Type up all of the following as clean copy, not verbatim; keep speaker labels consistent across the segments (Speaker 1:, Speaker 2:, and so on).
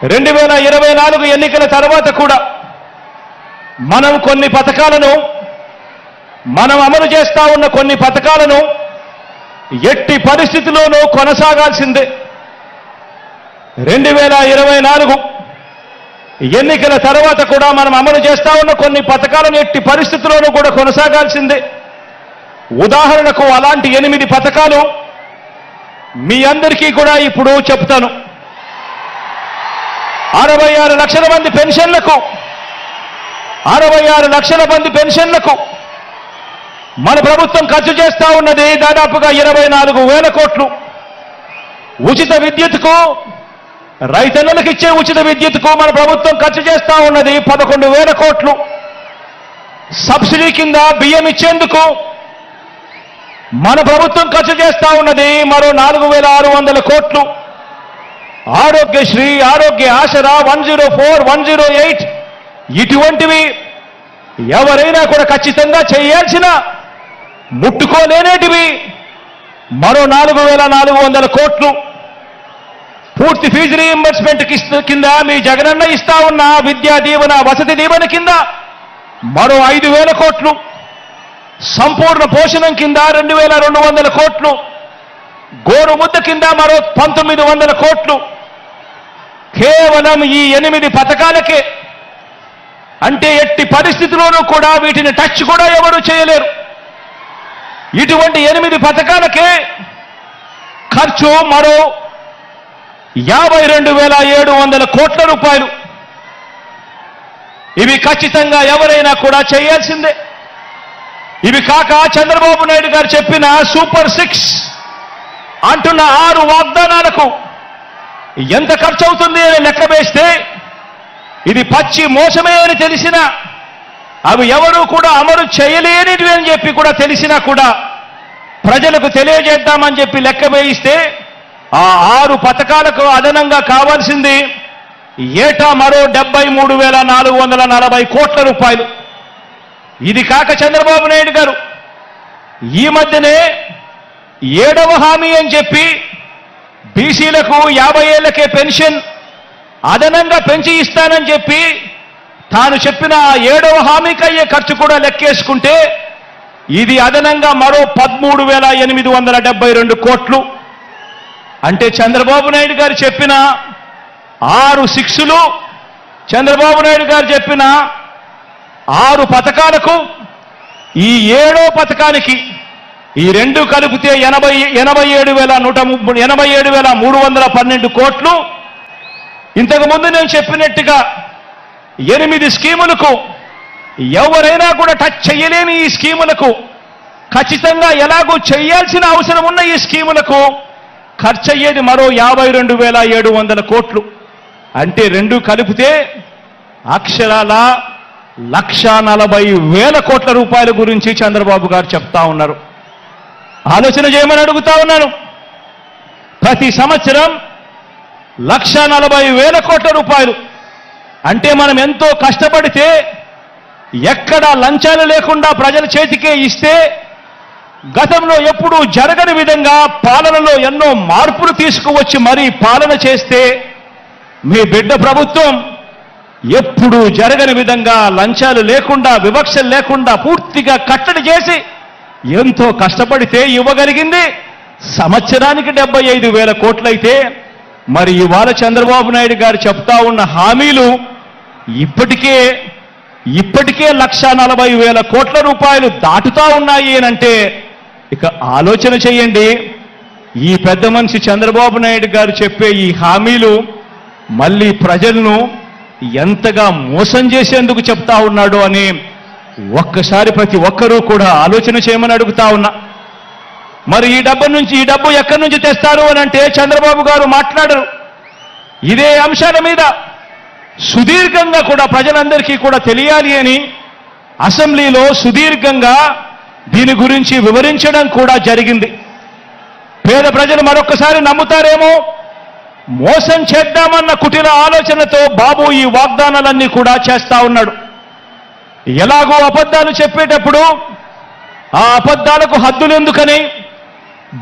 Speaker 1: 2024 ఎన్నికల తర్వాత కూడా మనం కొన్ని పథకాలను అమలు చేస్తా ఉన్న కొన్ని పథకాలను ఎట్టి పరిస్థితిలోనూ కొనసాగాల్సిందే. 2024 ఎన్నికల తర్వాత కూడా మనం అమలు చేస్తా ఉన్న కొన్ని పథకాలను ఎట్టి పరిస్థితుల్లోనూ కూడా కొనసాగాల్సిందే. ఉదాహరణకు అలాంటి 8 పథకాలు మీ అందరికీ కూడా ఇప్పుడు చెప్తాను. 66 లక్షల మంది పెన్షన్లకు 66 లక్షల మంది పెన్షన్లకు మన ప్రభుత్వం ఖర్చు చేస్తా ఉన్నది దాదాపుగా 24,000 కోట్లు. ఉచిత విద్యుత్కు రైతన్నలకు ఇచ్చే ఉచిత విద్యుత్కు మన ప్రభుత్వం ఖర్చు చేస్తా ఉన్నది 11,000 కోట్లు. సబ్సిడీ కింద బియ్యం ఇచ్చేందుకు మన ప్రభుత్వం ఖర్చు చేస్తా ఉన్నది మరో 4,600 కోట్లు. ఆరోగ్యశ్రీ, ఆరోగ్య ఆసరా, 104, 108 ఇటువంటివి ఎవరైనా కూడా ఖచ్చితంగా చేయాల్సిన ముట్టుకోలేనేటివి మరో 4,400 కోట్లు. పూర్తి ఫీజు రీయింబర్స్మెంట్ కింద మీ జగనన్న ఇస్తా ఉన్న విద్యా దీవెన, వసతి దీవెన కింద మరో 5,000 కోట్లు. సంపూర్ణ పోషణం కింద 2,200 కోట్లు. గోరు ముద్ద కింద మరో 1,900 కోట్లు. కేవలం ఈ 8 పథకాలకే. అంటే ఎట్టి పరిస్థితిలోనూ కూడా వీటిని టచ్ కూడా ఎవరు చేయలేరు. ఇటువంటి 8 పథకాలకే ఖర్చు మరో 52,700 కోట్ల రూపాయలు. ఇవి ఖచ్చితంగా ఎవరైనా కూడా చేయాల్సిందే. ఇవి కాక చంద్రబాబు నాయుడు గారు చెప్పిన సూపర్ 6 అంటున్న 6 వాగ్దానాలకు ఎంత ఖర్చు అవుతుంది అని లెక్క వేస్తే ఇది పచ్చి మోసమే అని తెలిసినా, అవి ఎవరూ కూడా అమలు చేయలేనివి అని చెప్పి కూడా తెలిసినా కూడా ప్రజలకు తెలియజేద్దామని చెప్పి లెక్క వేయిస్తే ఆ 6 పథకాలకు అదనంగా కావాల్సింది ఏటా మరో 73,440 కోట్ల రూపాయలు. ఇది కాక చంద్రబాబు నాయుడు గారు ఈ మధ్యనే 7వ హామీ అని చెప్పి బీసీలకు 50 ఏళ్లకే పెన్షన్ అదనంగా పెంచి ఇస్తానని చెప్పి తాను చెప్పిన 7వ హామీకి అయ్యే ఖర్చు కూడా లెక్కేసుకుంటే ఇది అదనంగా మరో 13,872 కోట్లు. అంటే చంద్రబాబు నాయుడు గారు చెప్పిన 6 6లు, చంద్రబాబు నాయుడు గారు చెప్పిన 6 పథకాలకు ఈ 7వ పథకానికి ఈ రెండు కలిపితే 87,312 కోట్లు. ఇంతకుముందు నేను చెప్పినట్టుగా 8 స్కీములకు ఎవరైనా కూడా టచ్ చేయలేని ఈ స్కీములకు ఖచ్చితంగా ఎలాగో చేయాల్సిన అవసరం ఉన్న ఈ స్కీములకు ఖర్చు అయ్యేది మరో 52,700 కోట్లు. అంటే రెండు కలిపితే అక్షరాల 1,40,000 కోట్ల రూపాయల గురించి చంద్రబాబు గారు చెప్తా ఉన్నారు. ఆలోచన చేయమని అడుగుతా ఉన్నాను. ప్రతి సంవత్సరం 1,40,000 కోట్ల రూపాయలు అంటే మనం ఎంతో కష్టపడితే ఎక్కడా లంచాలు లేకుండా ప్రజల చేతికే ఇస్తే గతంలో ఎప్పుడూ జరగని విధంగా పాలనలో ఎన్నో మార్పులు తీసుకువచ్చి మరీ పాలన చేస్తే మీ బిడ్డ ప్రభుత్వం ఎప్పుడూ జరగని విధంగా లంచాలు లేకుండా, వివక్షలు లేకుండా పూర్తిగా కట్టడి చేసి ఎంతో కష్టపడితే ఇవ్వగలిగింది సంవత్సరానికి 75,000 కోట్లయితే మరి ఇవాళ చంద్రబాబు నాయుడు గారు చెప్తా ఉన్న హామీలు ఇప్పటికే 1,40,000 కోట్ల రూపాయలు దాటుతా ఉన్నాయి అనంటే ఇక ఆలోచన చేయండి. ఈ పెద్ద మనిషి చంద్రబాబు నాయుడు గారు చెప్పే ఈ హామీలు మళ్ళీ ప్రజలను ఎంతగా మోసం చేసేందుకు చెప్తా ఉన్నాడో అని ఒక్కసారి ప్రతి ఒక్కరూ కూడా ఆలోచన చేయమని అడుగుతా ఉన్నా. మరి ఈ డబ్బు ఎక్కడి నుంచి తెస్తారు అని అంటే చంద్రబాబు గారు మాట్లాడరు. ఇదే అంశాల మీద సుదీర్ఘంగా కూడా ప్రజలందరికీ కూడా తెలియాలి అని అసెంబ్లీలో సుదీర్ఘంగా దీని గురించి వివరించడం కూడా జరిగింది. పేద ప్రజలు మరొకసారి నమ్ముతారేమో, మోసం చేద్దామన్న కుటిల ఆలోచనతో బాబు ఈ వాగ్దానాలన్నీ కూడా చేస్తా ఉన్నాడు. ఎలాగో అబద్ధాలు చెప్పేటప్పుడు ఆ అబద్ధాలకు హద్దులు ఎందుకని,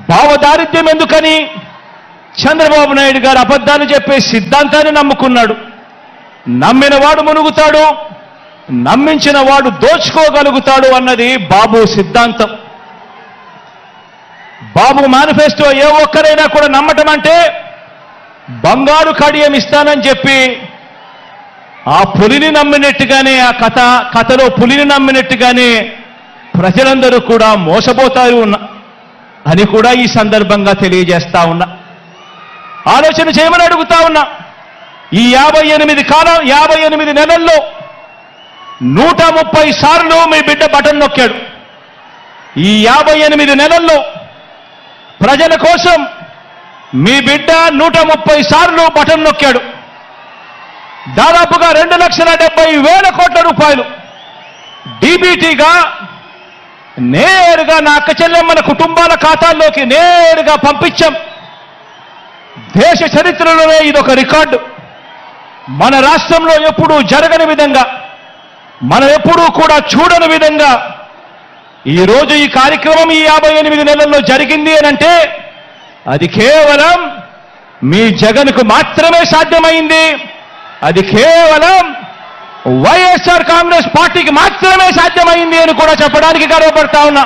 Speaker 1: భావదారిద్ర్యం ఎందుకని, చంద్రబాబు నాయుడు గారు అబద్ధాలు చెప్పే సిద్ధాంతాన్ని నమ్ముకున్నాడు. నమ్మిన వాడు మునుగుతాడు, నమ్మించిన వాడు దోచుకోగలుగుతాడు అన్నది బాబు సిద్ధాంతం. బాబు మేనిఫెస్టో ఏ ఒక్కరైనా కూడా నమ్మటం అంటే బంగారు కడియం ఇస్తానని చెప్పి ఆ పులిని నమ్మినట్టుగానే, ఆ కథలో పులిని నమ్మినట్టుగానే ప్రజలందరూ కూడా మోసపోతారు అని కూడా ఈ సందర్భంగా తెలియజేస్తా ఉన్నా. ఆలోచన చేయమని అడుగుతా ఉన్నా. ఈ 58 నెలల్లో 130 సార్లు మీ బిడ్డ బటన్ నొక్కాడు. ఈ 58 నెలల్లో ప్రజల కోసం మీ బిడ్డ 130 సార్లు బటన్ నొక్కాడు. దాదాపుగా 2,70,000 కోట్ల రూపాయలు డీబీటీగా నేరుగా నా అక్క చెల్లెమ్మల కుటుంబాల ఖాతాల్లోకి నేరుగా పంపించాం. దేశ చరిత్రలోనే ఇదొక రికార్డు. మన రాష్ట్రంలో ఎప్పుడూ జరగని విధంగా, మనం ఎప్పుడూ కూడా చూడని విధంగా ఈరోజు ఈ కార్యక్రమం ఈ 58 నెలల్లో జరిగింది అనంటే అది కేవలం మీ జగన్కు మాత్రమే సాధ్యమైంది. అది కేవలం వైఎస్ఆర్ కాంగ్రెస్ పార్టీకి మాత్రమే సాధ్యమైంది అని కూడా చెప్పడానికి గర్వపడతా ఉన్నా.